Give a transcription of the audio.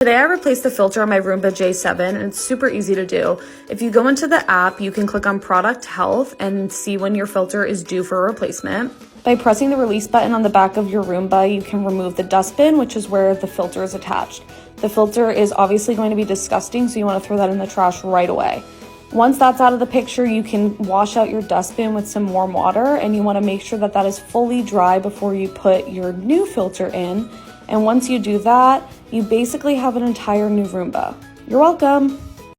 Today I replaced the filter on my Roomba J7 and it's super easy to do. If you go into the app, you can click on Product Health and see when your filter is due for a replacement. By pressing the release button on the back of your Roomba, you can remove the dustbin, which is where the filter is attached. The filter is obviously going to be disgusting, so you want to throw that in the trash right away. Once that's out of the picture, you can wash out your dustbin with some warm water, and you want to make sure that that is fully dry before you put your new filter in. And once you do that, you basically have an entire new Roomba. You're welcome.